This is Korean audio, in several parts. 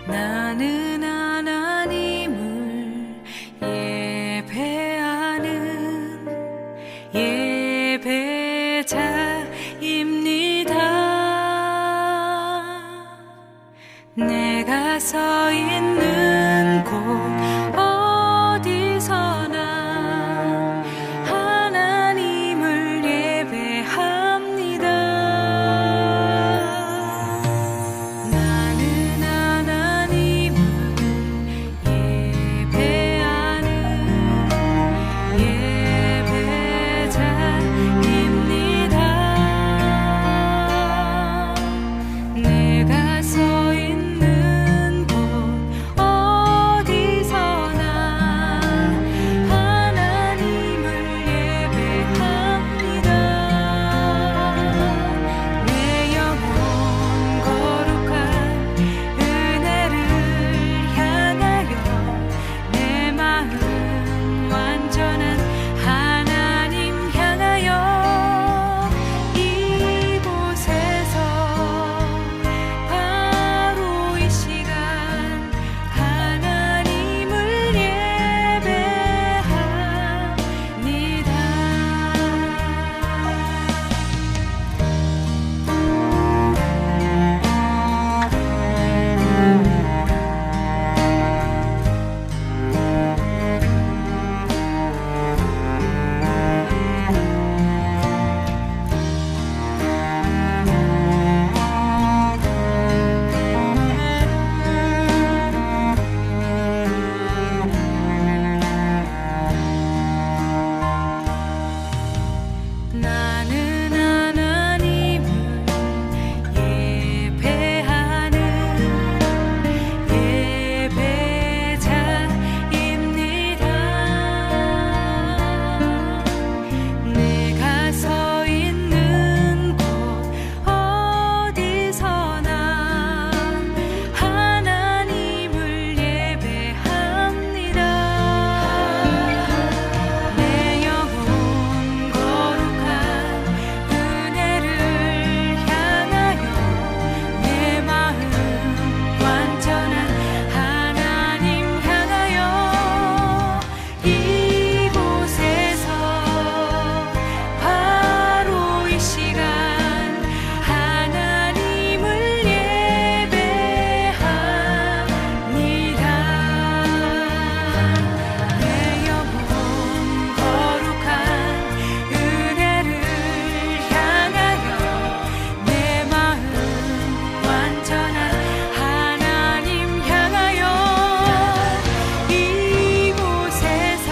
나는 하나님을 예배하는 예배자입니다. 내가 서 있는 곳 어디서나 하나님을 예배합니다. 나는 하나님을 예배하는 예배자입니다. 내가 서 있는 곳 어디서나 하나님을 예배합니다. 내 영혼 거룩한 은혜를 향하여 내 마음 완전한 하나님 향하여 이곳에서 바로 이 시간 하나님을 나는 하나님을 예배하는 예배자입니다. 내가 서 있는 곳 어디서나 하나님을 예배합니다. 내 영혼 거룩한 은혜를 향하여 내 마음 완전한 하나님 향하여 이곳에서 바로 이 시간 하나님을 예배합니다. 내 영혼 거룩한 은혜를 향하여 내 마음 완전한 하나님 향하여 이곳에서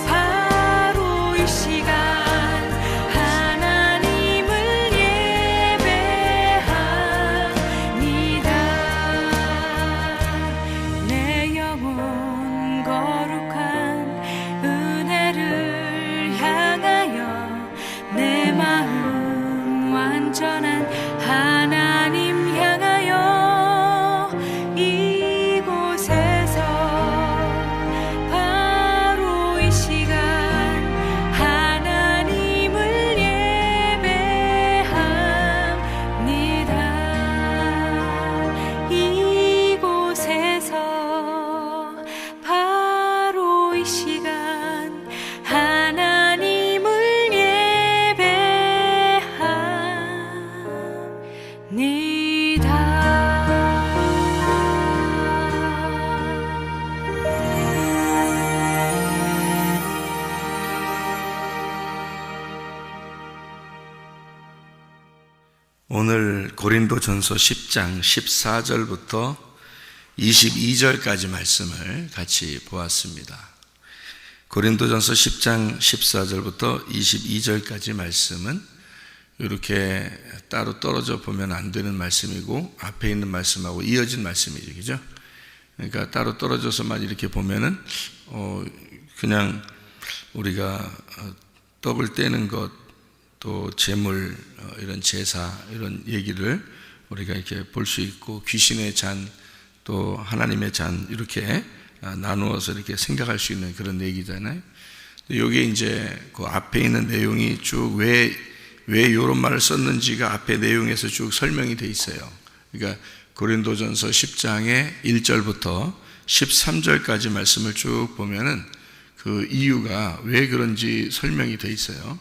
바로 이 시간 하나님을 예배합니다. 내 영혼 거룩한 은혜를 향하여 내 마음 완전한 하나님 향하여 이곳에서 바로 이 시간 하나님을 예배합니다. 이곳에서 바로 이 시간 하나님을 오늘 고린도전서 10장 14절부터 22절까지 말씀을 같이 보았습니다. 고린도전서 10장 14절부터 22절까지 말씀은 이렇게 따로 떨어져 보면 안 되는 말씀이고 앞에 있는 말씀하고 이어진 말씀이죠, 그죠? 그러니까 따로 떨어져서만 이렇게 보면은 그냥 우리가 떡을 떼는 것, 또 제물, 이런 제사, 이런 얘기를 우리가 이렇게 볼 수 있고, 귀신의 잔, 또 하나님의 잔, 이렇게 나누어서 이렇게 생각할 수 있는 그런 얘기잖아요. 여기에 이제 그 앞에 있는 내용이 쭉 왜 이런 말을 썼는지가 앞에 내용에서 쭉 설명이 돼 있어요. 그러니까 고린도전서 10장의 1절부터 13절까지 말씀을 쭉 보면은 그 이유가 왜 그런지 설명이 되어 있어요.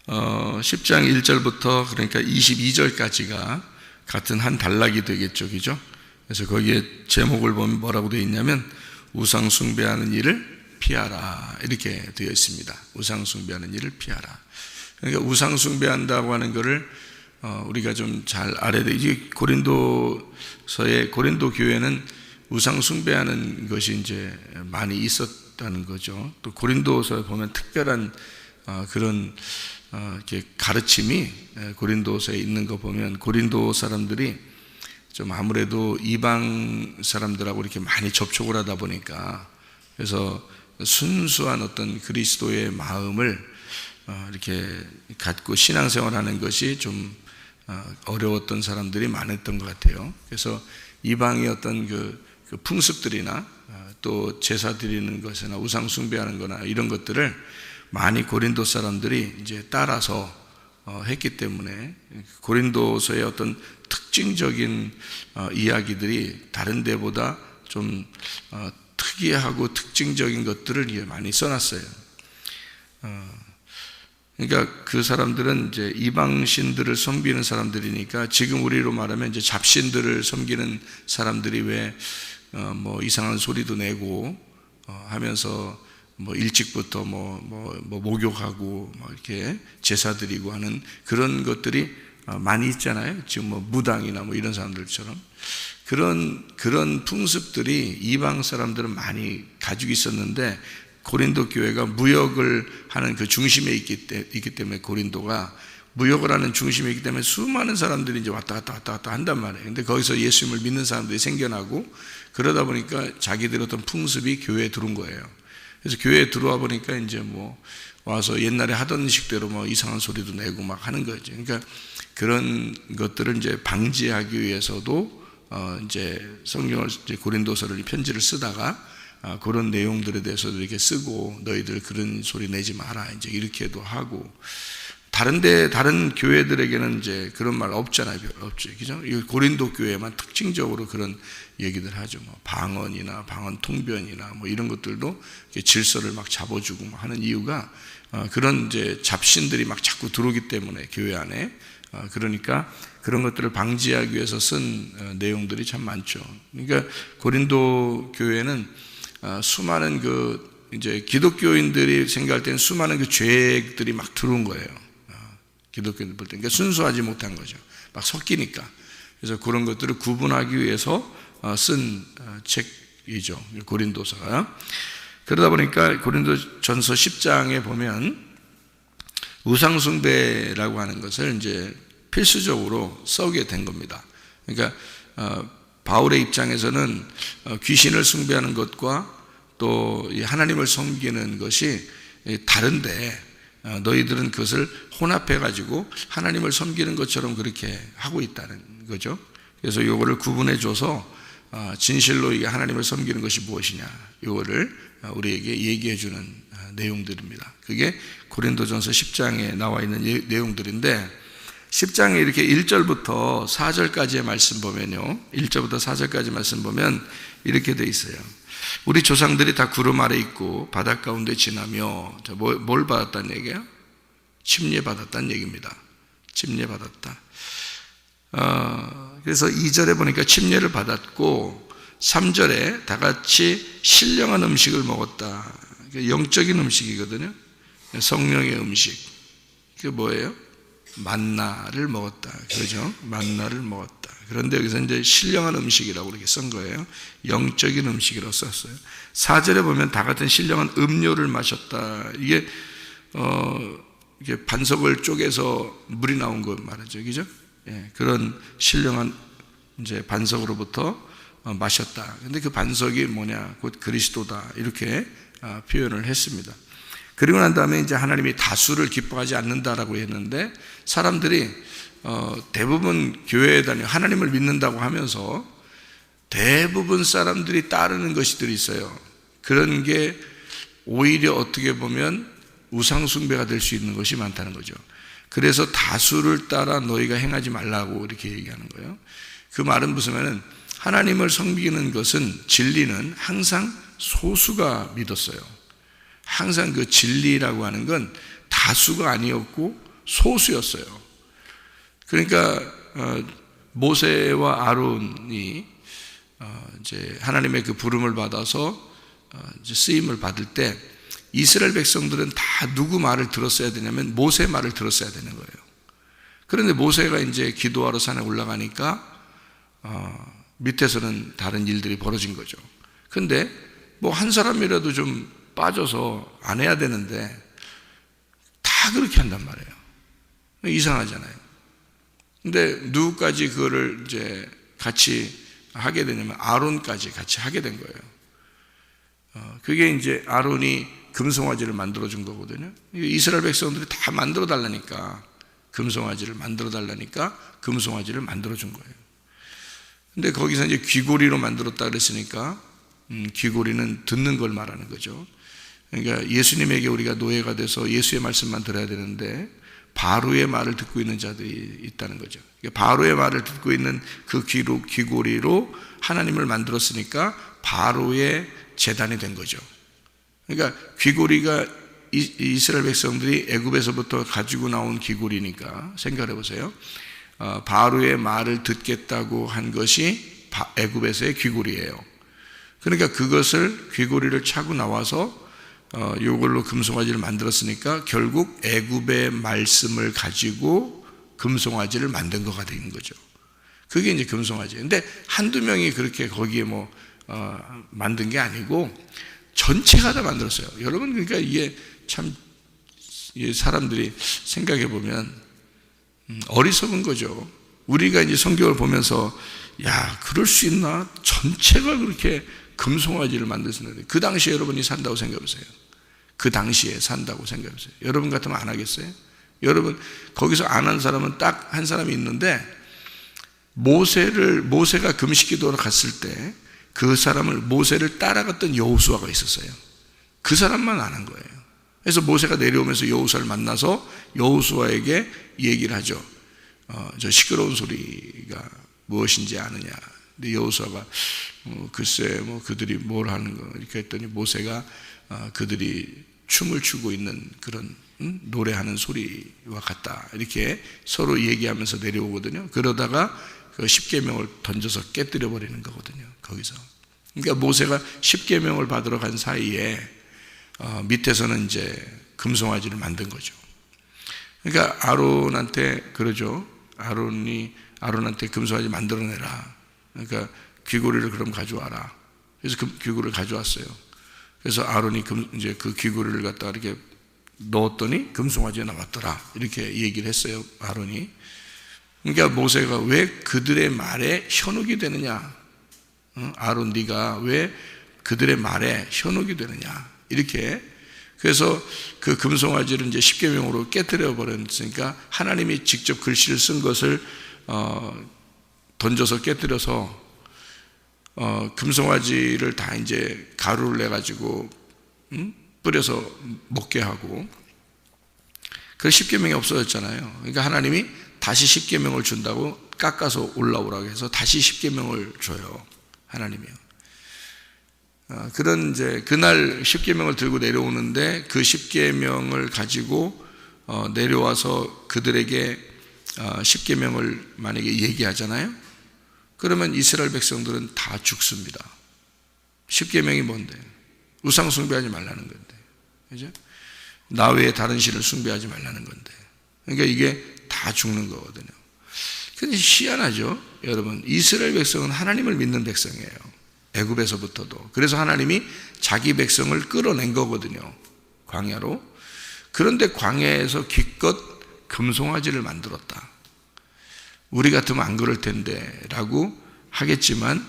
10장 1절부터 그러니까 22절까지가 같은 한 단락이 되겠죠, 그죠? 그래서 거기에 제목을 보면 뭐라고 되어 있냐면 우상 숭배하는 일을 피하라 이렇게 되어 있습니다. 우상 숭배하는 일을 피하라. 그러니까 우상 숭배한다고 하는 것을 우리가 좀 잘 알아야 돼요. 이 고린도서의 고린도 교회는 우상 숭배하는 것이 이제 많이 있었다는 거죠. 또 고린도서에 보면 특별한 그런 이렇게 가르침이 고린도서에 있는 거 보면 고린도 사람들이 좀 아무래도 이방 사람들하고 이렇게 많이 접촉을 하다 보니까 그래서 순수한 어떤 그리스도의 마음을 이렇게 갖고 신앙생활하는 것이 좀 어려웠던 사람들이 많았던 것 같아요. 그래서 이방의 어떤 그 풍습들이나 또 제사 드리는 것이나 우상 숭배하는 거나 이런 것들을 많이 고린도 사람들이 이제 따라서 했기 때문에 고린도서의 어떤 특징적인 이야기들이 다른 데보다 좀 특이하고 특징적인 것들을 많이 써놨어요. 그러니까 그 사람들은 이제 이방신들을 섬기는 사람들이니까 지금 우리로 말하면 이제 잡신들을 섬기는 사람들이 왜 뭐 이상한 소리도 내고 하면서 뭐 일찍부터 뭐 목욕하고 뭐 이렇게 제사 드리고 하는 그런 것들이 많이 있잖아요. 지금 뭐 무당이나 뭐 이런 사람들처럼 그런 풍습들이 이방 사람들은 많이 가지고 있었는데 고린도 교회가 무역을 하는 그 중심에 있기 때문에 고린도가 무역을 하는 중심에 있기 때문에 수많은 사람들이 이제 왔다 갔다 한단 말이에요. 근데 거기서 예수님을 믿는 사람들이 생겨나고 그러다 보니까 자기들의 어떤 풍습이 교회에 들어온 거예요. 그래서 교회에 들어와 보니까 이제 뭐 와서 옛날에 하던 식대로 뭐 이상한 소리도 내고 막 하는 거죠. 그러니까 그런 것들을 이제 방지하기 위해서도 이제 성경을 이제 고린도서를 편지를 쓰다가 그런 내용들에 대해서도 이렇게 쓰고 너희들 그런 소리 내지 마라 이제 이렇게도 하고 다른 교회들에게는 이제 그런 말 없잖아요. 없죠. 그죠? 고린도 교회만 특징적으로 그런 얘기들 하죠. 뭐 방언이나 방언 통변이나 뭐 이런 것들도 질서를 막 잡아주고 뭐 하는 이유가 그런 이제 잡신들이 막 자꾸 들어오기 때문에 교회 안에 그러니까 그런 것들을 방지하기 위해서 쓴 내용들이 참 많죠. 그러니까 고린도 교회는 수많은 그 이제 기독교인들이 생각할 때는 수많은 그 죄들이 막 들어온 거예요. 기독교인들 볼 때. 그러니까 순수하지 못한 거죠. 막 섞이니까. 그래서 그런 것들을 구분하기 위해서 쓴 책이죠. 고린도서가. 그러다 보니까 고린도전서 10장에 보면 우상숭배라고 하는 것을 이제 필수적으로 써게 된 겁니다. 그러니까 바울의 입장에서는 귀신을 숭배하는 것과 또 하나님을 섬기는 것이 다른데 너희들은 그것을 혼합해 가지고 하나님을 섬기는 것처럼 그렇게 하고 있다는 거죠. 그래서 이거를 구분해 줘서 진실로 이게 하나님을 섬기는 것이 무엇이냐 이거를 우리에게 얘기해 주는 내용들입니다. 그게 고린도전서 10장에 나와 있는 내용들인데 10장에 이렇게 1절부터 4절까지의 말씀 보면요, 1절부터 4절까지 말씀 보면 이렇게 돼 있어요. 우리 조상들이 다 구름 아래 있고 바닷 가운데 지나며 뭘 받았다는 얘기야? 침례 받았다는 얘기입니다. 침례 받았다. 그래서 2절에 보니까 침례를 받았고 3절에 다 같이 신령한 음식을 먹었다. 영적인 음식이거든요. 성령의 음식. 그게 뭐예요? 만나를 먹었다. 그렇죠? 만나를 먹었다. 그런데 여기서 이제 신령한 음식이라고 이렇게 쓴 거예요. 영적인 음식이라고 썼어요. 4절에 보면 다 같은 신령한 음료를 마셨다. 이게 반석을 쪼개서 물이 나온 거 말이죠. 그죠? 예, 그런 신령한 이제 반석으로부터 마셨다. 근데 그 반석이 뭐냐? 곧 그리스도다. 이렇게 표현을 했습니다. 그리고 난 다음에 이제 하나님이 다수를 기뻐하지 않는다라고 했는데 사람들이 대부분 교회에 다니고 하나님을 믿는다고 하면서 대부분 사람들이 따르는 것들이 있어요. 그런 게 오히려 어떻게 보면 우상숭배가 될 수 있는 것이 많다는 거죠. 그래서 다수를 따라 너희가 행하지 말라고 이렇게 얘기하는 거예요. 그 말은 무슨 말은 하나님을 섬기는 것은 진리는 항상 소수가 믿었어요. 항상 그 진리라고 하는 건 다수가 아니었고 소수였어요. 그러니까 모세와 아론이 이제 하나님의 그 부름을 받아서 이제 쓰임을 받을 때 이스라엘 백성들은 다 누구 말을 들었어야 되냐면 모세 말을 들었어야 되는 거예요. 그런데 모세가 이제 기도하러 산에 올라가니까 밑에서는 다른 일들이 벌어진 거죠. 근데 뭐 한 사람이라도 좀 빠져서 안 해야 되는데 다 그렇게 한단 말이에요. 이상하잖아요. 근데 누구까지 그거를 이제 같이 하게 되냐면 아론까지 같이 하게 된 거예요. 그게 이제 아론이 금송아지를 만들어 준 거거든요. 이스라엘 백성들이 다 만들어 달라니까 금송아지를 만들어 달라니까 금송아지를 만들어 준 거예요. 근데 거기서 이제 귀고리로 만들었다 그랬으니까 귀고리는 듣는 걸 말하는 거죠. 그러니까 예수님에게 우리가 노예가 돼서 예수의 말씀만 들어야 되는데 바로의 말을 듣고 있는 자들이 있다는 거죠. 바로의 말을 듣고 있는 그 귀고리로 하나님을 만들었으니까 바로의 제단이 된 거죠. 그러니까 귀고리가 이스라엘 백성들이 애굽에서부터 가지고 나온 귀고리니까 생각해 보세요. 바로의 말을 듣겠다고 한 것이 애굽에서의 귀고리예요. 그러니까 그것을 귀고리를 차고 나와서 이걸로 금송아지를 만들었으니까 결국 애굽의 말씀을 가지고 금송아지를 만든 거가 된 거죠. 그게 이제 금송아지. 근데 한두 명이 그렇게 거기에 만든 게 아니고 전체가 다 만들었어요. 여러분, 그러니까 이게 참 사람들이 생각해 보면 어리석은 거죠. 우리가 이제 성경을 보면서 야, 그럴 수 있나? 전체가 그렇게 금송아지를 만들 수 있는데 그 당시에 여러분이 산다고 생각해 보세요. 그 당시에 산다고 생각해 보세요. 여러분 같으면 안 하겠어요? 여러분 거기서 안 한 사람은 딱 한 사람이 있는데 모세가 금식기도로 갔을 때 그 사람을 모세를 따라갔던 여호수아가 있었어요. 그 사람만 안 한 거예요. 그래서 모세가 내려오면서 여호수아를 만나서 여호수아에게 얘기를 하죠. 저 시끄러운 소리가 무엇인지 아느냐. 근데 여호수아가 글쎄 그들이 뭘 하는 거 이렇게 했더니 모세가 그들이 춤을 추고 있는 그런 노래하는 소리와 같다 이렇게 서로 얘기하면서 내려오거든요. 그러다가 그 십계명을 던져서 깨뜨려 버리는 거거든요. 거기서. 그러니까 모세가 십계명을 받으러 간 사이에 밑에서는 이제 금송아지를 만든 거죠. 그러니까 아론한테 그러죠. 아론한테 금송아지 만들어내라. 그러니까 귀고리를 그럼 가져와라. 그래서 귀고리를 가져왔어요. 그래서 아론이 이제 그 귀고리를 갖다가 이렇게 넣었더니 금송아지가 나왔더라. 이렇게 얘기를 했어요. 아론이. 그러니까 모세가 왜 그들의 말에 현혹이 되느냐? 아론 네가 왜 그들의 말에 현혹이 되느냐? 이렇게. 그래서 그 금송아지를 이제 십계명으로 깨뜨려 버렸으니까 하나님이 직접 글씨를 쓴 것을 던져서 깨뜨려서 금송아지를 다 이제 가루를 내 가지고 뿌려서 먹게 하고 그 십계명이 없어졌잖아요. 그러니까 하나님이 다시 십계명을 준다고 깎아서 올라오라고 해서 다시 십계명을 줘요. 하나님이요. 그런 이제 그날 십계명을 들고 내려오는데 그 십계명을 가지고 내려와서 그들에게 십계명을 만약에 얘기하잖아요. 그러면 이스라엘 백성들은 다 죽습니다. 십계명이 뭔데? 우상 숭배하지 말라는 건데, 그죠? 나 외에 다른 신을 숭배하지 말라는 건데, 그러니까 이게 다 죽는 거거든요. 근데 희한하죠, 여러분. 이스라엘 백성은 하나님을 믿는 백성이에요. 애굽에서부터도. 그래서 하나님이 자기 백성을 끌어낸 거거든요. 광야로. 그런데 광야에서 기껏 금송아지를 만들었다. 우리 같으면 안 그럴 텐데 라고 하겠지만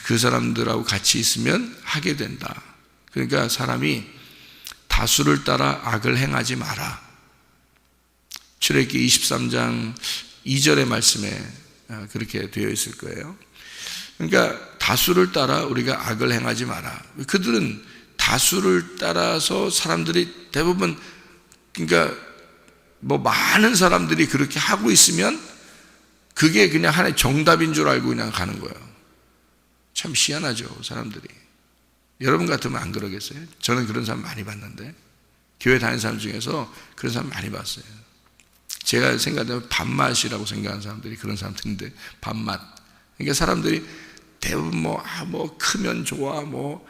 그 사람들하고 같이 있으면 하게 된다. 그러니까 사람이 다수를 따라 악을 행하지 마라. 출애굽기 23장 2절의 말씀에 그렇게 되어 있을 거예요. 그러니까 다수를 따라 우리가 악을 행하지 마라. 그들은 다수를 따라서 사람들이 대부분 그러니까 뭐 많은 사람들이 그렇게 하고 있으면 그게 그냥 하나의 정답인 줄 알고 그냥 가는 거예요. 참 희한하죠, 사람들이. 여러분 같으면 안 그러겠어요? 저는 그런 사람 많이 봤는데, 교회 다니는 사람 중에서 그런 사람 많이 봤어요. 제가 생각하면 밥맛이라고 생각하는 사람들이 그런 사람들인데, 밥맛. 그러니까 사람들이 대부분 뭐 크면 좋아, 뭐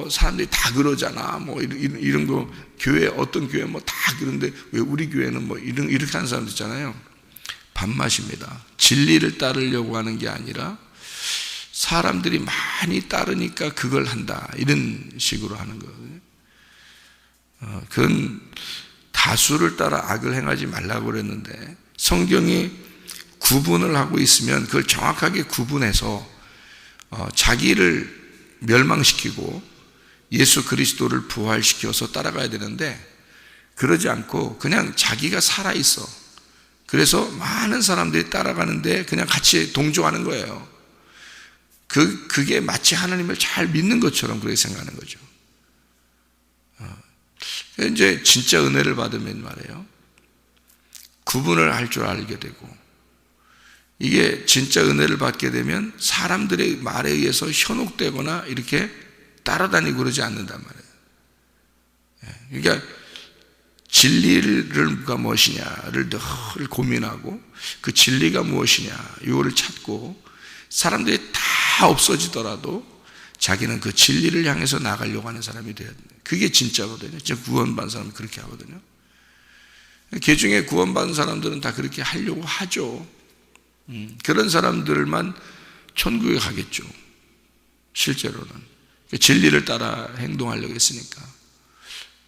사람들이 다 그러잖아, 뭐 이런 거, 교회, 어떤 교회 뭐 다 그런데 왜 우리 교회는 뭐 이렇게 하는 사람들 있잖아요. 밥맛입니다. 진리를 따르려고 하는 게 아니라 사람들이 많이 따르니까 그걸 한다, 이런 식으로 하는 거거든요. 그건 다수를 따라 악을 행하지 말라고 그랬는데, 성경이 구분을 하고 있으면 그걸 정확하게 구분해서 자기를 멸망시키고 예수 그리스도를 부활시켜서 따라가야 되는데, 그러지 않고 그냥 자기가 살아있어. 그래서 많은 사람들이 따라가는데 그냥 같이 동조하는 거예요. 그게 마치 하나님을 잘 믿는 것처럼 그렇게 생각하는 거죠. 이제 진짜 은혜를 받으면 말이에요, 구분을 할 줄 알게 되고, 이게 진짜 은혜를 받게 되면 사람들의 말에 의해서 현혹되거나 이렇게 따라다니고 그러지 않는단 말이에요. 그러니까 진리가 무엇이냐를 늘 고민하고, 그 진리가 무엇이냐 이거를 찾고, 사람들이 다 없어지더라도 자기는 그 진리를 향해서 나가려고 하는 사람이 돼야 돼요. 그게 진짜거든요. 진짜 구원받은 사람이 그렇게 하거든요. 개중에 구원받은 사람들은 다 그렇게 하려고 하죠. 그런 사람들만 천국에 가겠죠, 실제로는. 진리를 따라 행동하려고 했으니까.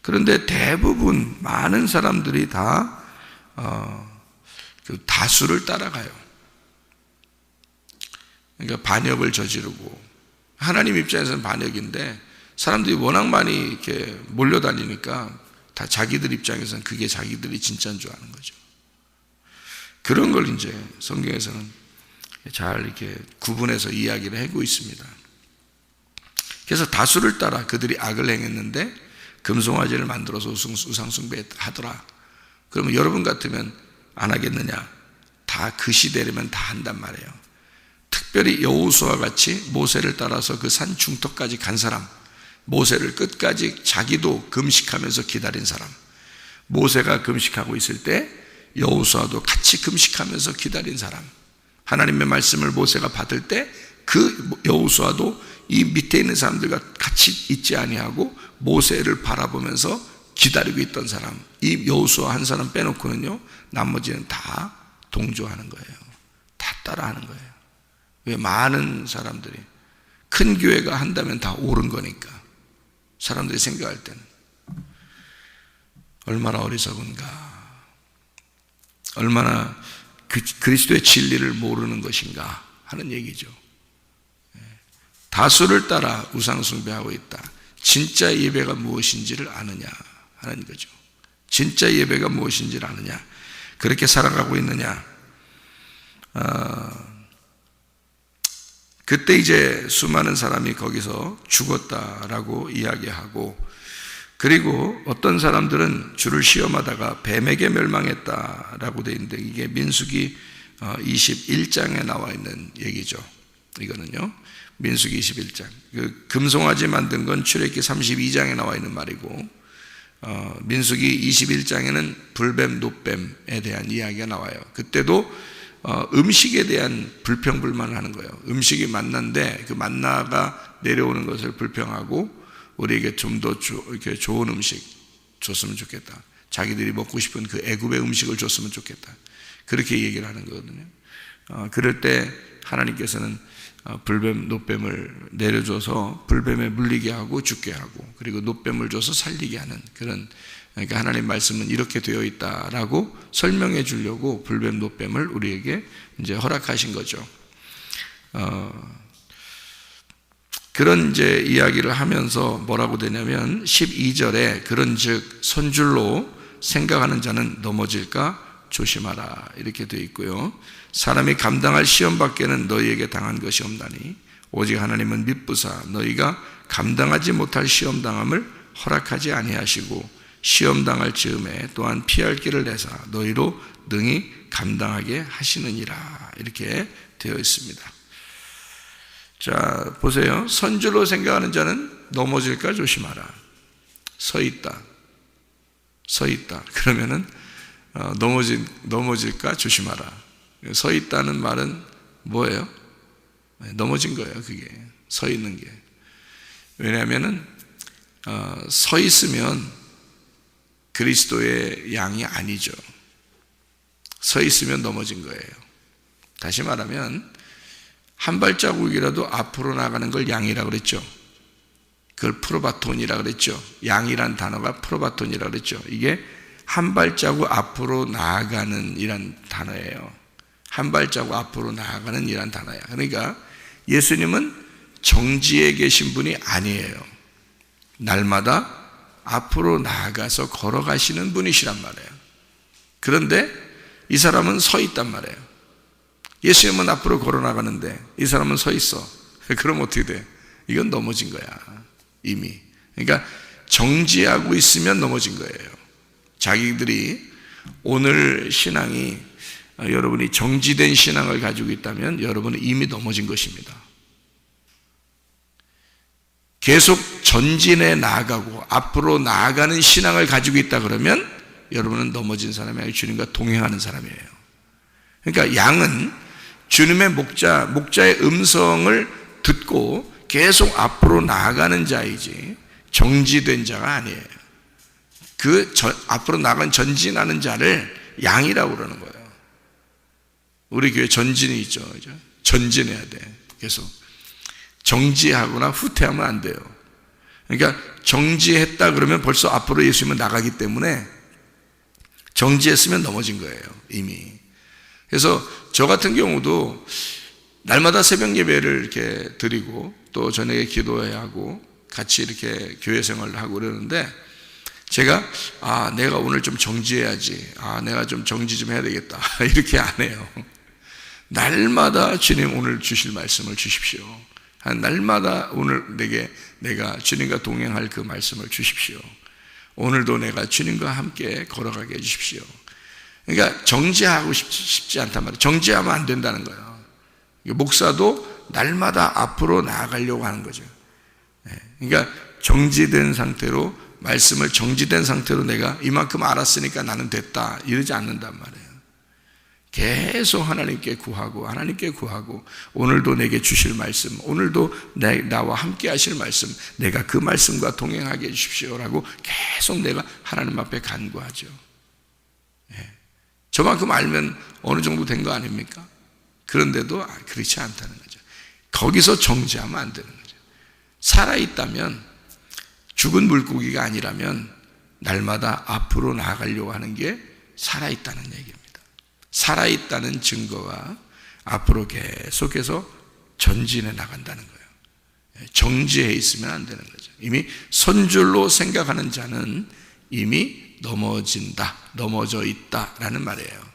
그런데 대부분 많은 사람들이 다 그 다수를 따라가요. 그러니까 반역을 저지르고, 하나님 입장에서는 반역인데 사람들이 워낙 많이 이렇게 몰려다니니까 다 자기들 입장에서는 그게 자기들이 진짜인 줄 아는 거죠. 그런 걸 이제 성경에서는 잘 이렇게 구분해서 이야기를 하고 있습니다. 그래서 다수를 따라 그들이 악을 행했는데 금송아지를 만들어서 우상숭배하더라. 그러면 여러분 같으면 안 하겠느냐? 다 그 시대라면 다 한단 말이에요. 특별히 여호수아와 같이 모세를 따라서 그 산 중턱까지 간 사람, 모세를 끝까지 자기도 금식하면서 기다린 사람, 모세가 금식하고 있을 때 여호수아도 같이 금식하면서 기다린 사람, 하나님의 말씀을 모세가 받을 때 그 여호수아도 이 밑에 있는 사람들과 같이 있지 아니하고 모세를 바라보면서 기다리고 있던 사람, 이 여호수아 한 사람 빼놓고는요 나머지는 다 동조하는 거예요. 다 따라하는 거예요. 왜? 많은 사람들이, 큰 교회가 한다면 다 옳은 거니까. 사람들이 생각할 때는 얼마나 어리석은가, 얼마나 그리스도의 진리를 모르는 것인가 하는 얘기죠. 다수를 따라 우상숭배하고 있다. 진짜 예배가 무엇인지를 아느냐 하는 거죠. 진짜 예배가 무엇인지를 아느냐, 그렇게 살아가고 있느냐. 그때 이제 수많은 사람이 거기서 죽었다라고 이야기하고, 그리고 어떤 사람들은 주를 시험하다가 뱀에게 멸망했다라고 되어 있는데, 이게 민수기 21장에 나와 있는 얘기죠. 이거는요, 민수기 21장. 그 금송아지 만든 건 출애굽기 32장에 나와 있는 말이고, 민수기 21장에는 불뱀, 노뱀에 대한 이야기가 나와요. 그때도 음식에 대한 불평불만을 하는 거예요. 음식이 만나인데 그 만나가 내려오는 것을 불평하고, 우리에게 좀 더 이렇게 좋은 음식 줬으면 좋겠다, 자기들이 먹고 싶은 그 애굽의 음식을 줬으면 좋겠다, 그렇게 얘기를 하는 거거든요. 그럴 때 하나님께서는 불뱀, 노뱀을 내려줘서 불뱀에 물리게 하고 죽게 하고, 그리고 노뱀을 줘서 살리게 하는 그런, 그러니까 하나님 말씀은 이렇게 되어 있다라고 설명해 주려고 불뱀, 노뱀을 우리에게 이제 허락하신 거죠. 그런 이제 이야기를 하면서 뭐라고 되냐면 12절에 그런즉 선줄로 생각하는 자는 넘어질까 조심하라 이렇게 되어 있고요. 사람이 감당할 시험 밖에는 너희에게 당한 것이 없나니 오직 하나님은 미쁘사 너희가 감당하지 못할 시험 당함을 허락하지 아니하시고 시험당할 즈음에 또한 피할 길을 내사 너희로 능히 감당하게 하시느니라. 이렇게 되어 있습니다. 자, 보세요. 선줄로 생각하는 자는 넘어질까 조심하라. 서 있다. 그러면은 넘어질까 조심하라. 서 있다는 말은 뭐예요? 넘어진 거예요. 그게 서 있는 게. 왜냐하면은 서 있으면 그리스도의 양이 아니죠. 서 있으면 넘어진 거예요. 다시 말하면 한 발자국이라도 앞으로 나가는 걸 양이라고 그랬죠. 그걸 프로바톤이라고 그랬죠. 양이란 단어가 프로바톤이라고 그랬죠. 이게 한 발자국 앞으로 나아가는 이란 단어예요. 한 발자국 앞으로 나아가는 이란 단어야. 그러니까 예수님은 정지에 계신 분이 아니에요. 날마다 앞으로 나아가서 걸어가시는 분이시란 말이에요. 그런데 이 사람은 서 있단 말이에요. 예수님은 앞으로 걸어나가는데 이 사람은 서 있어. 그럼 어떻게 돼? 이건 넘어진 거야, 이미. 그러니까 정지하고 있으면 넘어진 거예요. 자기들이 오늘 신앙이, 여러분이 정지된 신앙을 가지고 있다면 여러분은 이미 넘어진 것입니다. 계속 전진해 나아가고 앞으로 나아가는 신앙을 가지고 있다 그러면 여러분은 넘어진 사람이 아니라 주님과 동행하는 사람이에요. 그러니까 양은 주님의 목자의 음성을 듣고 계속 앞으로 나아가는 자이지 정지된 자가 아니에요. 앞으로 나간 전진하는 자를 양이라고 그러는 거예요. 우리 교회 전진이 있죠. 그죠? 전진해야 돼. 계속. 정지하거나 후퇴하면 안 돼요. 그러니까 정지했다 그러면 벌써 앞으로 예수님은 나가기 때문에 정지했으면 넘어진 거예요, 이미. 그래서 저 같은 경우도 날마다 새벽 예배를 이렇게 드리고 또 저녁에 기도해야 하고 같이 이렇게 교회 생활을 하고 그러는데 제가 내가 오늘 좀 정지해야지, 내가 좀 정지 좀 해야 되겠다 이렇게 안 해요. 날마다 주님 오늘 주실 말씀을 주십시오. 날마다 오늘 내가 주님과 동행할 그 말씀을 주십시오. 오늘도 내가 주님과 함께 걸어가게 해주십시오. 그러니까 정지하고 싶지 않단 말이에요. 정지하면 안 된다는 거예요. 목사도 날마다 앞으로 나아가려고 하는 거죠. 그러니까 정지된 상태로, 말씀을 정지된 상태로 내가 이만큼 알았으니까 나는 됐다 이러지 않는단 말이에요. 계속 하나님께 구하고 오늘도 내게 주실 말씀, 오늘도 나와 함께 하실 말씀, 내가 그 말씀과 동행하게 해주십시오라고 계속 내가 하나님 앞에 간구하죠. 저만큼 알면 어느 정도 된 거 아닙니까? 그런데도 그렇지 않다는 거죠. 거기서 정지하면 안 되는 거죠. 살아있다면, 죽은 물고기가 아니라면 날마다 앞으로 나아가려고 하는 게 살아있다는 얘기입니다. 살아있다는 증거가 앞으로 계속해서 전진해 나간다는 거예요. 정지해 있으면 안 되는 거죠. 이미 선줄로 생각하는 자는 이미 넘어져 있다라는 말이에요.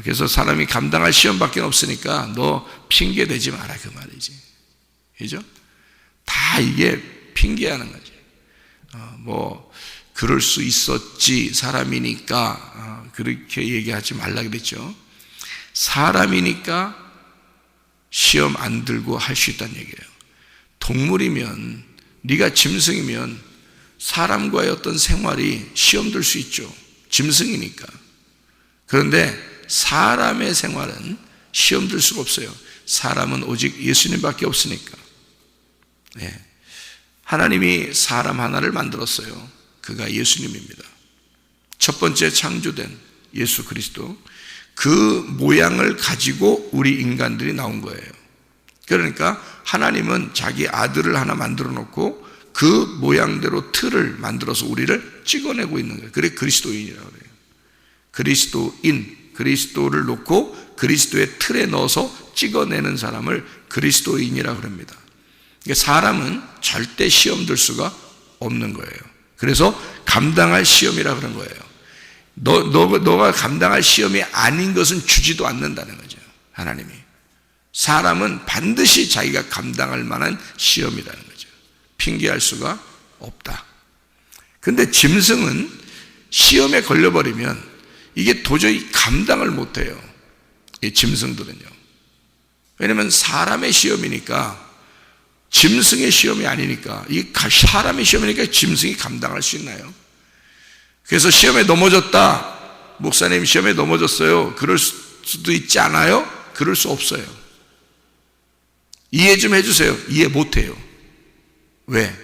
그래서 사람이 감당할 시험밖에 없으니까 너 핑계 대지 마라 그 말이지. 그죠? 다 이게 핑계하는 거지. 그럴 수 있었지, 사람이니까 그렇게 얘기하지 말라 그랬죠. 사람이니까 시험 안 들고 할 수 있다는 얘기예요. 동물이면, 네가 짐승이면 사람과의 어떤 생활이 시험 들 수 있죠. 짐승이니까. 그런데 사람의 생활은 시험 들 수가 없어요. 사람은 오직 예수님밖에 없으니까. 하나님이 사람 하나를 만들었어요. 그가 예수님입니다. 첫 번째 창조된 예수 그리스도, 그 모양을 가지고 우리 인간들이 나온 거예요. 그러니까 하나님은 자기 아들을 하나 만들어 놓고 그 모양대로 틀을 만들어서 우리를 찍어내고 있는 거예요. 그래 그리스도인이라고 그래요. 그리스도를 놓고 그리스도의 틀에 넣어서 찍어내는 사람을 그리스도인이라고 합니다. 그러니까 사람은 절대 시험 들 수가 없는 거예요. 그래서 감당할 시험이라 그런 거예요. 너가 감당할 시험이 아닌 것은 주지도 않는다는 거죠. 하나님이. 사람은 반드시 자기가 감당할 만한 시험이라는 거죠. 핑계할 수가 없다. 근데 짐승은 시험에 걸려버리면 이게 도저히 감당을 못해요. 이 짐승들은요. 왜냐하면 사람의 시험이니까, 짐승의 시험이 아니니까, 이 사람의 시험이니까 짐승이 감당할 수 있나요? 그래서 시험에 넘어졌다, 목사님 시험에 넘어졌어요, 그럴 수도 있지 않아요? 그럴 수 없어요. 이해 좀 해주세요. 이해 못해요. 왜?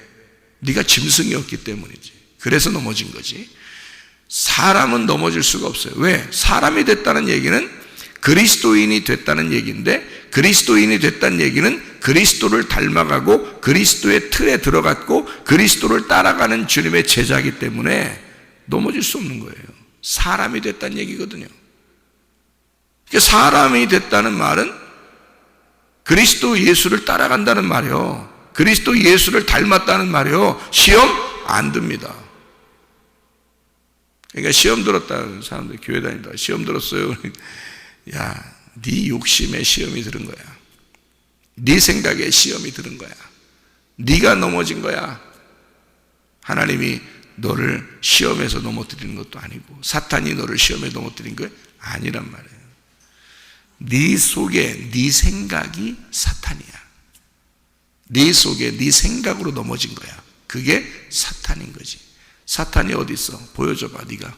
네가 짐승이었기 때문이지. 그래서 넘어진 거지. 사람은 넘어질 수가 없어요. 왜? 사람이 됐다는 얘기는 그리스도인이 됐다는 얘기인데, 그리스도인이 됐다는 얘기는 그리스도를 닮아가고 그리스도의 틀에 들어갔고 그리스도를 따라가는 주님의 제자이기 때문에 넘어질 수 없는 거예요. 사람이 됐다는 얘기거든요. 그러니까 사람이 됐다는 말은 그리스도 예수를 따라간다는 말이요, 그리스도 예수를 닮았다는 말이요. 시험 안 듭니다. 그러니까 시험 들었다는 사람들, 교회 다니다 시험 들었어요. 야, 네 욕심에 시험이 들은 거야. 네 생각에 시험이 들은 거야. 네가 넘어진 거야. 하나님이 너를 시험에서 넘어뜨리는 것도 아니고 사탄이 너를 시험에 넘어뜨린 거 아니란 말이에요. 네 속에 네 생각이 사탄이야. 네 속에 네 생각으로 넘어진 거야. 그게 사탄인 거지. 사탄이 어디 있어? 보여줘봐. 네가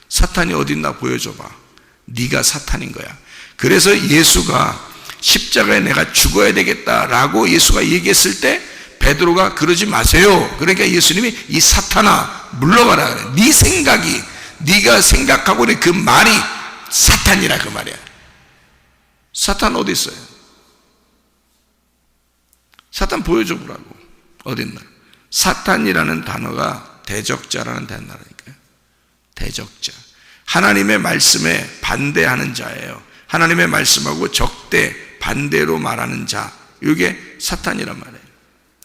사탄이 어디 있나 보여줘봐. 네가 사탄인 거야. 그래서 예수가 십자가에 내가 죽어야 되겠다라고 예수가 얘기했을 때 베드로가 그러지 마세요. 그러니까 예수님이 이 사탄아 물러가라 그래. 네 생각이, 네가 생각하고 있는 그 말이 사탄이라 그 말이야. 사탄 어디 있어요? 사탄 보여줘 보라고. 어딨나? 사탄이라는 단어가 대적자라는 단어라니까요. 대적자. 하나님의 말씀에 반대하는 자예요. 하나님의 말씀하고 적대, 반대로 말하는 자. 이게 사탄이란 말이에요.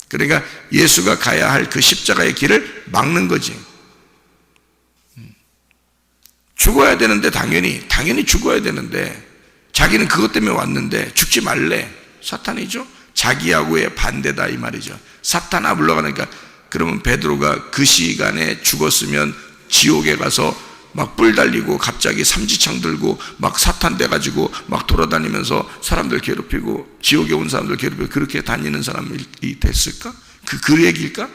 그러니까 예수가 가야 할 그 십자가의 길을 막는 거지. 죽어야 되는데 당연히 죽어야 되는데 자기는 그것 때문에 왔는데 죽지 말래. 사탄이죠. 자기하고의 반대다 이 말이죠. 사탄아 물러가니까, 그러면 베드로가 그 시간에 죽었으면 지옥에 가서 막 뿔 달리고 갑자기 삼지창 들고 막 사탄 돼가지고 막 돌아다니면서 사람들 괴롭히고 지옥에 온 사람들 괴롭히고 그렇게 다니는 사람이 됐을까? 그 얘기일까?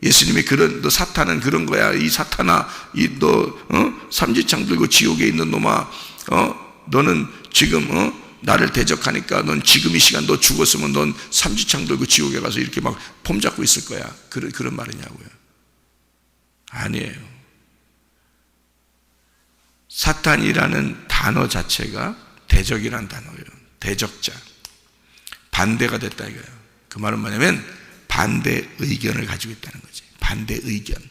예수님이 너 사탄은 그런 거야. 이 사탄아, 너 삼지창 들고 지옥에 있는 놈아, 너는 지금 나를 대적하니까 넌 지금 이 시간 너 죽었으면 넌 삼지창 들고 지옥에 가서 이렇게 막 폼 잡고 있을 거야. 그런 말이냐고요. 아니에요. 사탄이라는 단어 자체가 대적이라는 단어예요. 대적자. 반대가 됐다 이거예요. 그 말은 뭐냐면 반대 의견을 가지고 있다는 거지. 반대 의견.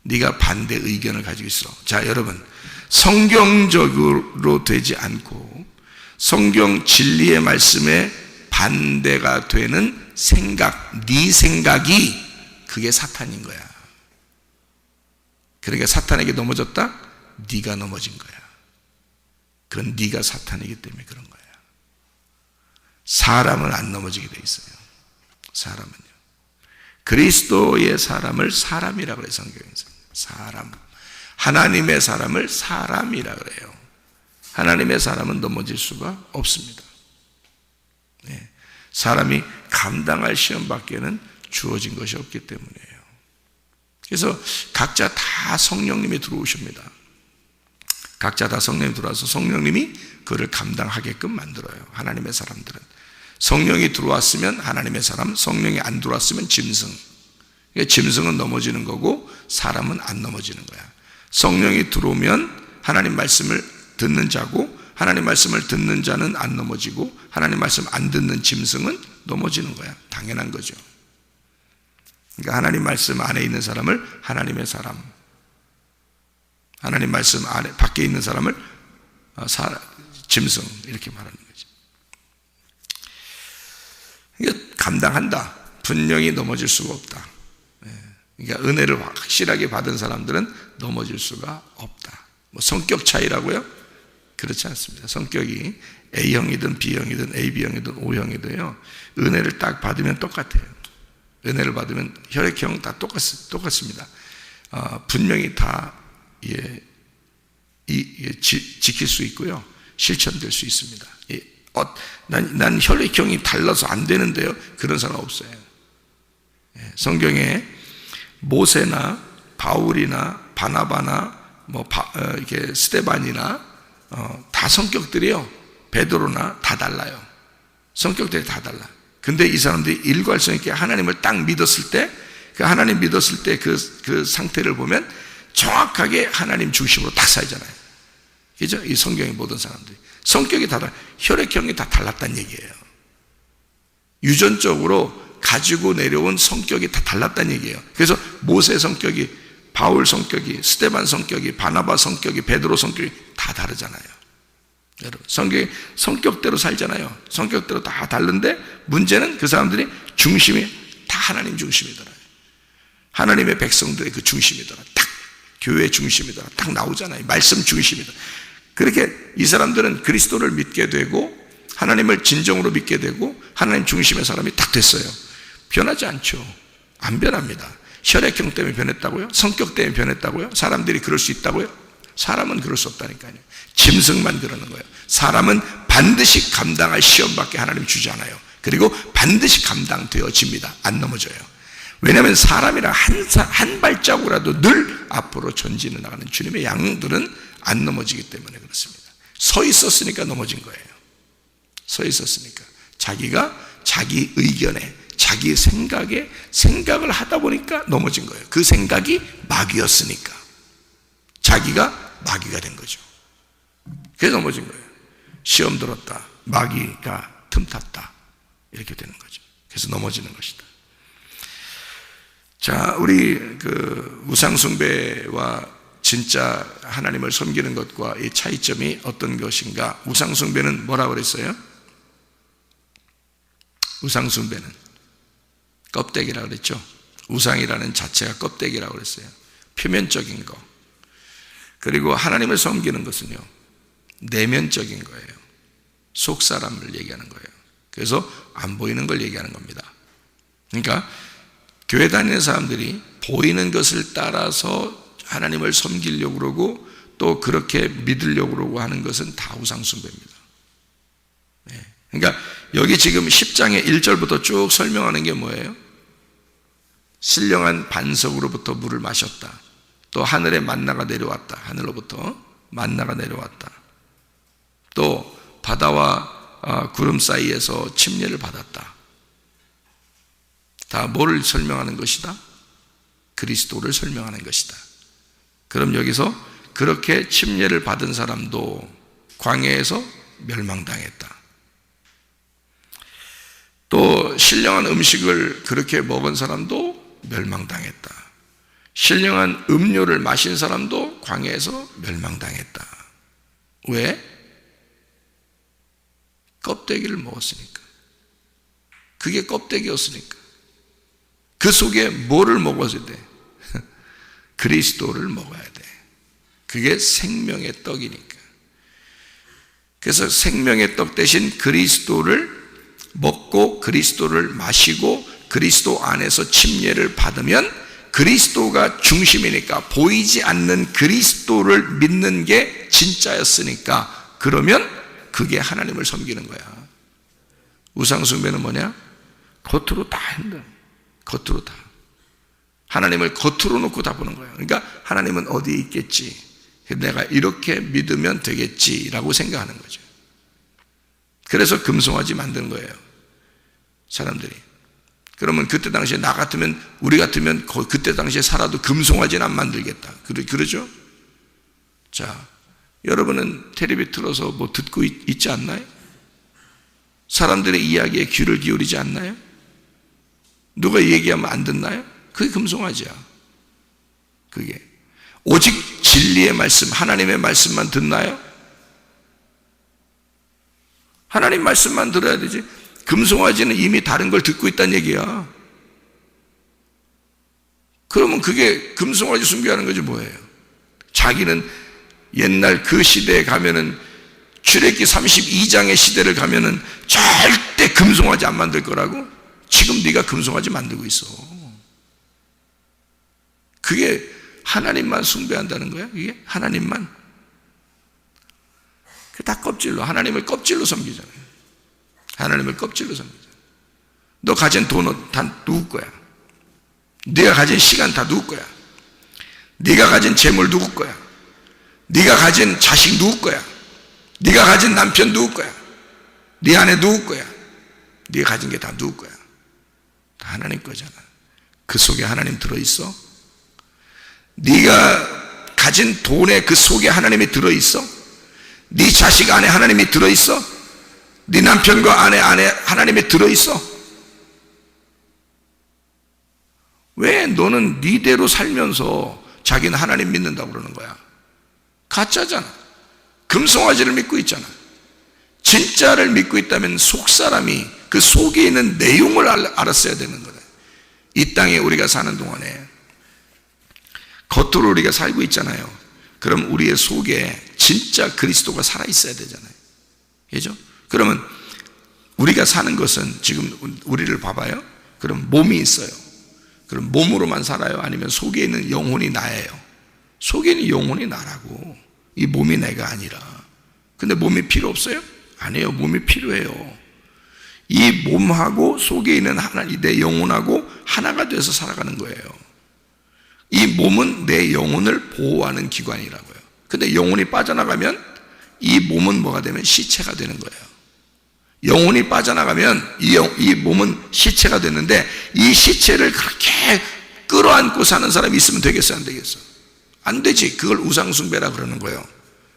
네가 반대 의견을 가지고 있어. 자, 여러분, 성경적으로 되지 않고 성경 진리의 말씀에 반대가 되는 생각, 네 생각이 그게 사탄인 거야. 그러니까 사탄에게 넘어졌다? 네가 넘어진 거야. 그건 네가 사탄이기 때문에 그런 거야. 사람은 안 넘어지게 돼 있어요. 사람은요. 그리스도의 사람을 사람이라고 그래요. 성경에서. 사람. 하나님의 사람을 사람이라 그래요. 하나님의 사람은 넘어질 수가 없습니다. 네. 사람이 감당할 시험밖에는 주어진 것이 없기 때문이에요. 그래서 각자 다 성령님이 들어오십니다. 각자 다 성령이 들어와서 성령님이 그를 감당하게끔 만들어요. 하나님의 사람들은. 성령이 들어왔으면 하나님의 사람, 성령이 안 들어왔으면 짐승. 그러니까 짐승은 넘어지는 거고 사람은 안 넘어지는 거야. 성령이 들어오면 하나님 말씀을 듣는 자고, 하나님 말씀을 듣는 자는 안 넘어지고, 하나님 말씀 안 듣는 짐승은 넘어지는 거야. 당연한 거죠. 그러니까 하나님 말씀 안에 있는 사람을 하나님의 사람, 하나님 말씀 안에 밖에 있는 사람을 짐승 이렇게 말하는 거죠. 그러니까 감당한다. 분명히 넘어질 수가 없다. 그러니까 은혜를 확실하게 받은 사람들은 넘어질 수가 없다. 뭐 성격 차이라고요? 그렇지 않습니다. 성격이 A형이든 B형이든 AB형이든 O형이든요, 은혜를 딱 받으면 똑같아요. 은혜를 받으면 혈액형 다 똑같습니다. 분명히 다 지킬 수 있고요, 실천될 수 있습니다. 난 혈액형이 달라서 안 되는데요, 그런 사람 없어요. 성경에 모세나 바울이나 바나바나 이렇게 스데반이나 다 성격들이요, 베드로나 다 달라요. 성격들이 다 달라. 근데 이 사람들이 일관성 있게 하나님을 딱 믿었을 때, 그 하나님 믿었을 때 그 상태를 보면 정확하게 하나님 중심으로 딱 살잖아요. 그죠? 이 성경의 모든 사람들이 성격이 다 달라, 혈액형이 다 달랐다는 얘기예요. 유전적으로 가지고 내려온 성격이 다 달랐다는 얘기예요. 그래서 모세 성격이, 바울 성격이, 스데반 성격이, 바나바 성격이, 베드로 성격이 다 다르잖아요. 여러분, 성격대로 살잖아요. 성격대로 다 다른데 문제는 그 사람들이 중심이 다 하나님 중심이더라. 하나님의 백성들의 그 중심이더라. 딱 교회 중심이더라. 딱 나오잖아요. 말씀 중심이더라. 그렇게 이 사람들은 그리스도를 믿게 되고 하나님을 진정으로 믿게 되고 하나님 중심의 사람이 딱 됐어요. 변하지 않죠. 안 변합니다. 혈액형 때문에 변했다고요? 성격 때문에 변했다고요? 사람들이 그럴 수 있다고요? 사람은 그럴 수 없다니까요. 짐승만 그러는 거예요. 사람은 반드시 감당할 시험밖에 하나님 주지 않아요. 그리고 반드시 감당되어집니다. 안 넘어져요. 왜냐하면 사람이랑 한 발자국이라도 늘 앞으로 전진해 나가는 주님의 양들은 안 넘어지기 때문에 그렇습니다. 서 있었으니까 넘어진 거예요. 서 있었으니까. 자기가 자기 의견에, 자기 생각을 하다 보니까 넘어진 거예요. 그 생각이 마귀였으니까. 자기가 마귀가 된 거죠. 그래서 넘어진 거예요. 시험 들었다, 마귀가 틈탔다, 이렇게 되는 거죠. 그래서 넘어지는 것이다. 자, 우리 우상숭배와 진짜 하나님을 섬기는 것과 이 차이점이 어떤 것인가? 우상숭배는 뭐라고 그랬어요? 우상숭배는 껍데기라고 그랬죠. 우상이라는 자체가 껍데기라고 그랬어요. 표면적인 거. 그리고 하나님을 섬기는 것은요, 내면적인 거예요. 속 사람을 얘기하는 거예요. 그래서 안 보이는 걸 얘기하는 겁니다. 그러니까 교회 다니는 사람들이 보이는 것을 따라서 하나님을 섬기려고 그러고 또 그렇게 믿으려고 그러고 하는 것은 다 우상숭배입니다. 그러니까 여기 지금 10장의 1절부터 쭉 설명하는 게 뭐예요? 신령한 반석으로부터 물을 마셨다. 또 하늘에 만나가 내려왔다. 하늘로부터 만나가 내려왔다. 또 바다와 구름 사이에서 침례를 받았다. 다 뭐를 설명하는 것이다? 그리스도를 설명하는 것이다. 그럼 여기서 그렇게 침례를 받은 사람도 광야에서 멸망당했다. 또 신령한 음식을 그렇게 먹은 사람도 멸망당했다. 신령한 음료를 마신 사람도 광야에서 멸망당했다. 왜? 껍데기를 먹었으니까. 그게 껍데기였으니까. 그 속에 뭐를 먹어야 돼? 그리스도를 먹어야 돼. 그게 생명의 떡이니까. 그래서 생명의 떡 대신 그리스도를 먹고 그리스도를 마시고 그리스도 안에서 침례를 받으면 그리스도가 중심이니까 보이지 않는 그리스도를 믿는 게 진짜였으니까 그러면 그게 하나님을 섬기는 거야. 우상숭배는 뭐냐? 겉으로 다 한다. 겉으로 다. 하나님을 겉으로 놓고 다 보는 거야. 그러니까 하나님은 어디에 있겠지? 내가 이렇게 믿으면 되겠지라고 생각하는 거죠. 그래서 금송아지 만든 거예요. 사람들이. 그러면 그때 당시에 나 같으면, 우리 같으면 그때 당시에 살아도 금송아지는 안 만들겠다. 그러죠? 자, 여러분은 텔레비 틀어서 뭐 듣고 있지 않나요? 사람들의 이야기에 귀를 기울이지 않나요? 누가 얘기하면 안 듣나요? 그게 금송아지야. 그게. 오직 진리의 말씀, 하나님의 말씀만 듣나요? 하나님 말씀만 들어야 되지. 금송아지는 이미 다른 걸 듣고 있다는 얘기야. 그러면 그게 금송아지 숭배하는 거지 뭐예요? 자기는 옛날 그 시대에 가면은 출애굽기 32장의 시대를 가면은 절대 금송아지 안 만들 거라고? 지금 네가 금송아지 만들고 있어. 그게 하나님만 숭배한다는 거야? 이게 하나님만? 그 다 껍질로, 하나님을 껍질로 섬기잖아요. 하나님을 껍질로 섬기잖아요. 너 가진 돈은 다 누구 거야? 네가 가진 시간 다 누구 거야? 네가 가진 재물 누구 거야? 네가 가진 자식 누구 거야? 네가 가진 남편 누구 거야? 네 아내 누구 거야? 네가 가진 게 다 누구 거야? 다 하나님 거잖아. 그 속에 하나님 들어있어? 네가 가진 돈의 그 속에 하나님이 들어있어? 네 자식 안에 하나님이 들어있어? 네 남편과 아내 안에 하나님이 들어있어? 왜 너는 네대로 살면서 자기는 하나님 믿는다고 그러는 거야? 가짜잖아. 금송아지를 믿고 있잖아. 진짜를 믿고 있다면 속사람이 그 속에 있는 내용을 알았어야 되는 거다. 이 땅에 우리가 사는 동안에 겉으로 우리가 살고 있잖아요. 그럼 우리의 속에 진짜 그리스도가 살아있어야 되잖아요. 그죠? 그러면 우리가 사는 것은 지금 우리를 봐봐요. 그럼 몸이 있어요. 그럼 몸으로만 살아요? 아니면 속에 있는 영혼이 나예요? 속에 있는 영혼이 나라고. 이 몸이 내가 아니라. 근데 몸이 필요 없어요? 아니에요. 몸이 필요해요. 이 몸하고 속에 있는 하나님, 내 영혼하고 하나가 돼서 살아가는 거예요. 이 몸은 내 영혼을 보호하는 기관이라고요. 근데 영혼이 빠져나가면 이 몸은 뭐가 되면 시체가 되는 거예요. 영혼이 빠져나가면 이 몸은 시체가 되는데 이 시체를 그렇게 끌어안고 사는 사람이 있으면 되겠어, 안 되겠어? 안 되지. 그걸 우상숭배라 그러는 거예요.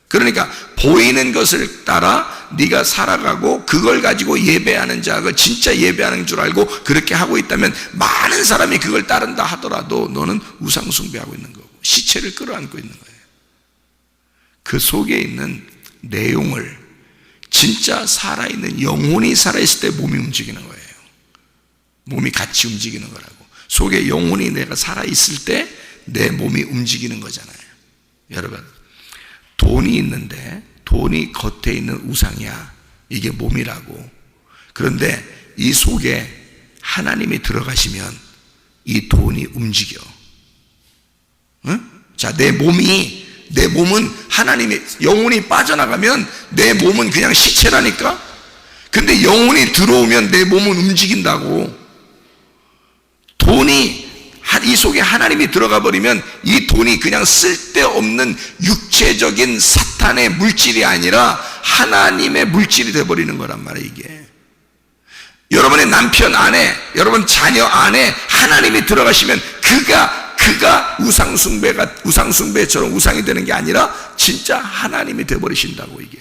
그러니까 보이는 것을 따라 네가 살아가고 그걸 가지고 예배하는 자가 진짜 예배하는 줄 알고 그렇게 하고 있다면 많은 사람이 그걸 따른다 하더라도 너는 우상숭배하고 있는 거고 시체를 끌어안고 있는 거예요. 그 속에 있는 내용을 진짜 살아있는 영혼이 살아있을 때 몸이 움직이는 거예요. 몸이 같이 움직이는 거라고. 속에 영혼이 내가 살아있을 때 내 몸이 움직이는 거잖아요. 여러분, 돈이 있는데 돈이 겉에 있는 우상이야. 이게 몸이라고. 그런데 이 속에 하나님이 들어가시면 이 돈이 움직여. 응? 자, 내 몸은 하나님의 영혼이 빠져나가면 내 몸은 그냥 시체라니까. 근데 영혼이 들어오면 내 몸은 움직인다고. 돈이 이 속에 하나님이 들어가 버리면 이 돈이 그냥 쓸데없는 육체적인 사탄의 물질이 아니라 하나님의 물질이 되어버리는 거란 말이에요. 이게 여러분의 남편 안에, 여러분 자녀 안에 하나님이 들어가시면 그가 우상숭배처럼 우상이 되는 게 아니라 진짜 하나님이 되어버리신다고. 이게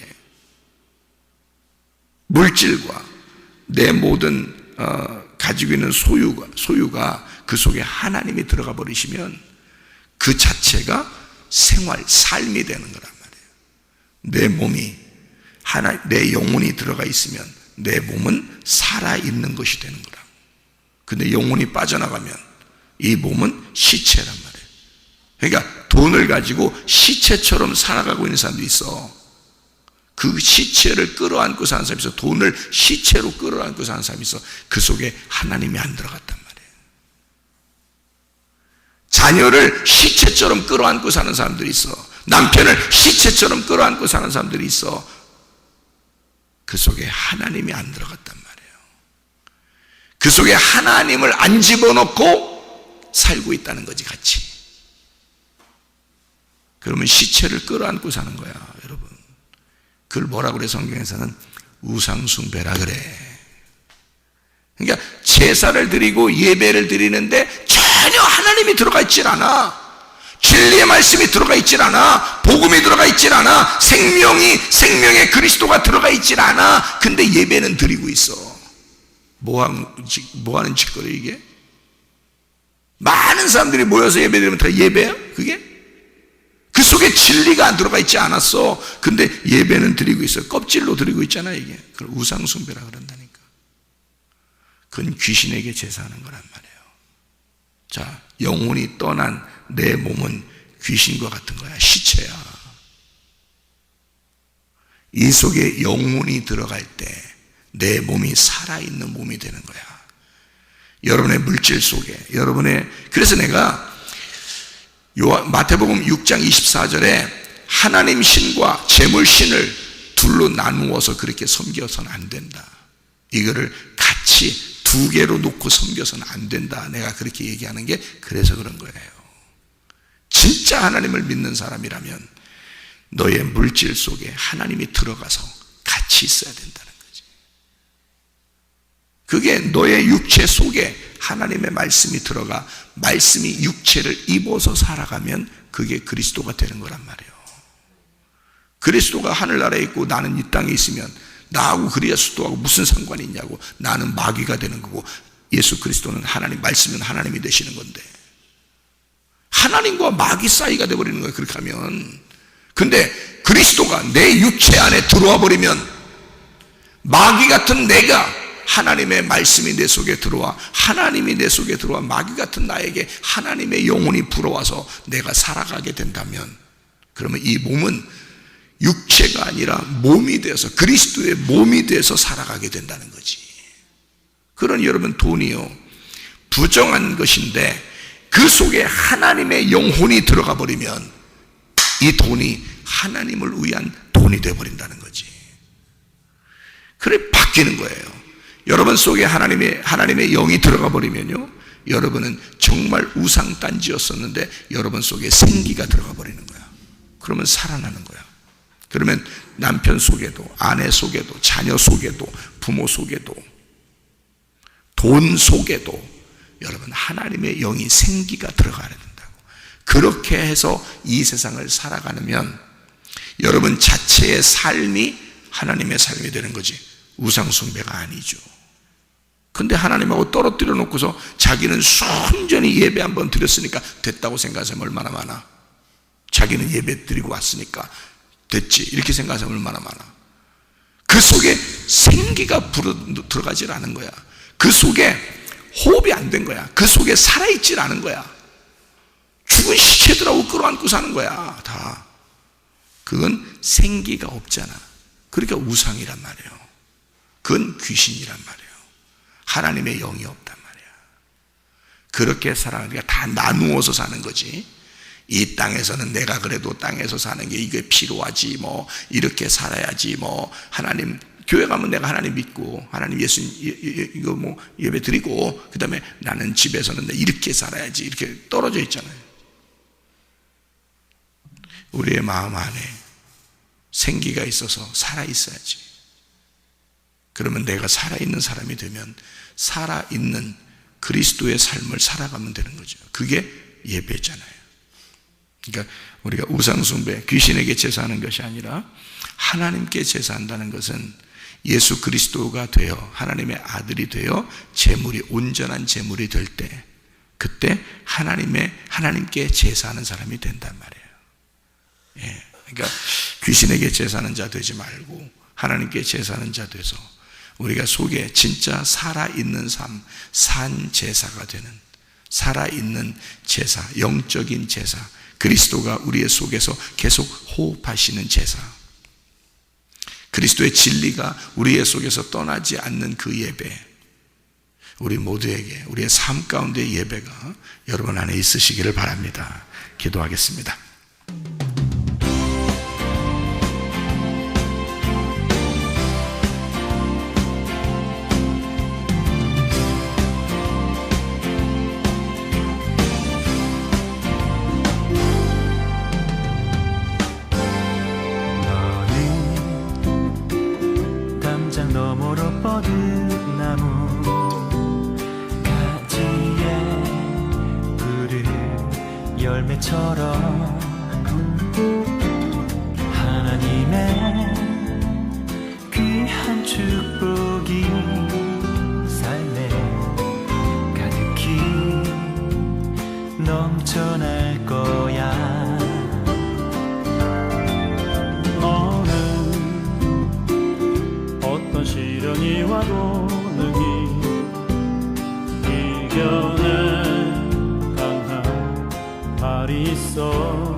물질과 내 모든 가지고 있는 소유가 그 속에 하나님이 들어가 버리시면 그 자체가 삶이 되는 거란 말이에요. 내 몸이 내 영혼이 들어가 있으면 내 몸은 살아있는 것이 되는 거라고. 근데 영혼이 빠져나가면 이 몸은 시체란 말이에요. 그러니까 돈을 가지고 시체처럼 살아가고 있는 사람도 있어. 그 시체를 끌어안고 사는 사람이 있어. 돈을 시체로 끌어안고 사는 사람이 있어. 그 속에 하나님이 안 들어갔단 말이에요. 자녀를 시체처럼 끌어안고 사는 사람들이 있어. 남편을 시체처럼 끌어안고 사는 사람들이 있어. 그 속에 하나님이 안 들어갔단 말이에요. 그 속에 하나님을 안 집어넣고 살고 있다는 거지, 같이. 그러면 시체를 끌어안고 사는 거야, 여러분. 그걸 뭐라고 그래? 성경에서는 우상숭배라 그래. 그러니까 제사를 드리고 예배를 드리는데 전혀 하나님이 들어가 있질 않아. 진리의 말씀이 들어가 있질 않아. 복음이 들어가 있질 않아. 생명의 그리스도가 들어가 있질 않아. 근데 예배는 드리고 있어. 뭐 하는 짓거리 이게? 많은 사람들이 모여서 예배 드리면 다 예배야? 그게? 그 속에 진리가 안 들어가 있지 않았어. 근데 예배는 드리고 있어. 껍질로 드리고 있잖아, 이게. 그걸 우상숭배라 그런다니까. 그건 귀신에게 제사하는 거란 말이에요. 자, 영혼이 떠난 내 몸은 귀신과 같은 거야. 시체야. 이 속에 영혼이 들어갈 때 내 몸이 살아있는 몸이 되는 거야. 여러분의 물질 속에, 그래서 내가 마태복음 6장 24절에 하나님 신과 재물 신을 둘로 나누어서 그렇게 섬겨서는 안 된다. 이거를 같이 두 개로 놓고 섬겨서는 안 된다. 내가 그렇게 얘기하는 게 그래서 그런 거예요. 진짜 하나님을 믿는 사람이라면 너의 물질 속에 하나님이 들어가서 같이 있어야 된다는 거지. 그게 너의 육체 속에 하나님의 말씀이 들어가 말씀이 육체를 입어서 살아가면 그게 그리스도가 되는 거란 말이에요. 그리스도가 하늘나라에 있고 나는 이 땅에 있으면 나하고 그리스도하고 무슨 상관이 있냐고. 나는 마귀가 되는 거고 예수 그리스도는 하나님, 말씀은 하나님이 되시는 건데 하나님과 마귀 사이가 돼버리는 거예요. 그렇게 하면. 근데 그리스도가 내 육체 안에 들어와 버리면 마귀 같은 내가 하나님의 말씀이 내 속에 들어와, 하나님이 내 속에 들어와 마귀 같은 나에게 하나님의 영혼이 불어와서 내가 살아가게 된다면, 그러면 이 몸은 육체가 아니라 몸이 되어서 그리스도의 몸이 되어서 살아가게 된다는 거지. 그러니 여러분, 돈이요 부정한 것인데 그 속에 하나님의 영혼이 들어가 버리면 이 돈이 하나님을 위한 돈이 되어버린다는 거지. 그래 바뀌는 거예요. 여러분 속에 하나님의 영이 들어가 버리면요, 여러분은 정말 우상단지였었는데 여러분 속에 생기가 들어가 버리는 거야. 그러면 살아나는 거야. 그러면 남편 속에도, 아내 속에도, 자녀 속에도, 부모 속에도, 돈 속에도 여러분 하나님의 영이 생기가 들어가야 된다고. 그렇게 해서 이 세상을 살아가면 여러분 자체의 삶이 하나님의 삶이 되는 거지, 우상숭배가 아니죠. 근데 하나님하고 떨어뜨려 놓고서 자기는 순전히 예배 한번 드렸으니까 됐다고 생각하는 사람 얼마나 많아. 자기는 예배 드리고 왔으니까 됐지 이렇게 생각하는 사람 얼마나 많아. 그 속에 생기가 들어가질 않은 거야. 그 속에 호흡이 안 된 거야. 그 속에 살아있질 않은 거야. 죽은 시체들하고 끌어안고 사는 거야. 다 그건 생기가 없잖아. 그러니까 우상이란 말이에요. 그건 귀신이란 말이에요. 하나님의 영이 없단 말이야. 그렇게 살아가니까 다 나누어서 사는 거지. 이 땅에서는 내가 그래도 땅에서 사는 게 이게 필요하지, 뭐 이렇게 살아야지, 뭐 하나님 교회 가면 내가 하나님 믿고 하나님 예수 이거 뭐 예배 드리고 그 다음에 나는 집에서는 이렇게 살아야지, 이렇게 떨어져 있잖아요. 우리의 마음 안에 생기가 있어서 살아 있어야지. 그러면 내가 살아있는 사람이 되면 살아있는 그리스도의 삶을 살아가면 되는 거죠. 그게 예배잖아요. 그러니까 우리가 우상숭배, 귀신에게 제사하는 것이 아니라 하나님께 제사한다는 것은 예수 그리스도가 되어 하나님의 아들이 되어 제물이 온전한 제물이 될 때, 그때 하나님께 제사하는 사람이 된단 말이에요. 예, 그러니까 귀신에게 제사하는 자 되지 말고 하나님께 제사하는 자 돼서 우리가 속에 진짜 살아있는 삶, 산 제사가 되는, 살아있는 제사, 영적인 제사, 그리스도가 우리의 속에서 계속 호흡하시는 제사, 그리스도의 진리가 우리의 속에서 떠나지 않는 그 예배, 우리 모두에게 우리의 삶 가운데 예배가 여러분 안에 있으시기를 바랍니다. 기도하겠습니다. 너머로 뻗은 나무 가지에 푸른 열매처럼 하나님의 귀한 축복이 삶에 가득히 넘쳐날 거야. 시련이 와도 능히 이겨낼 강한 발이 있어.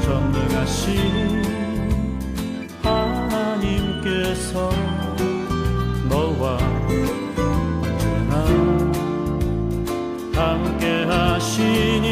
전능하신 하나님께서 너와 언제나 함께 하시니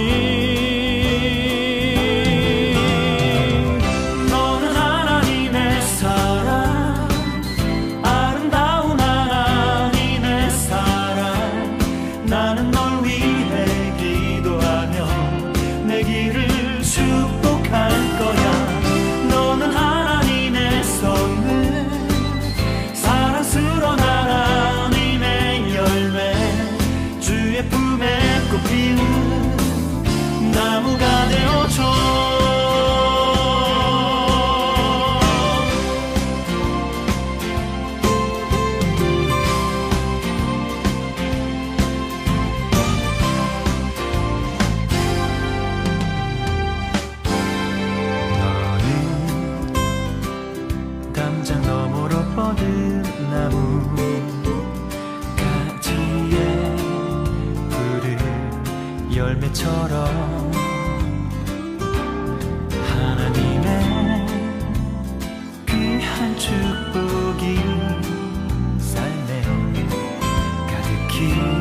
열매처럼 하나님의 귀한 축복이 삶에 가득히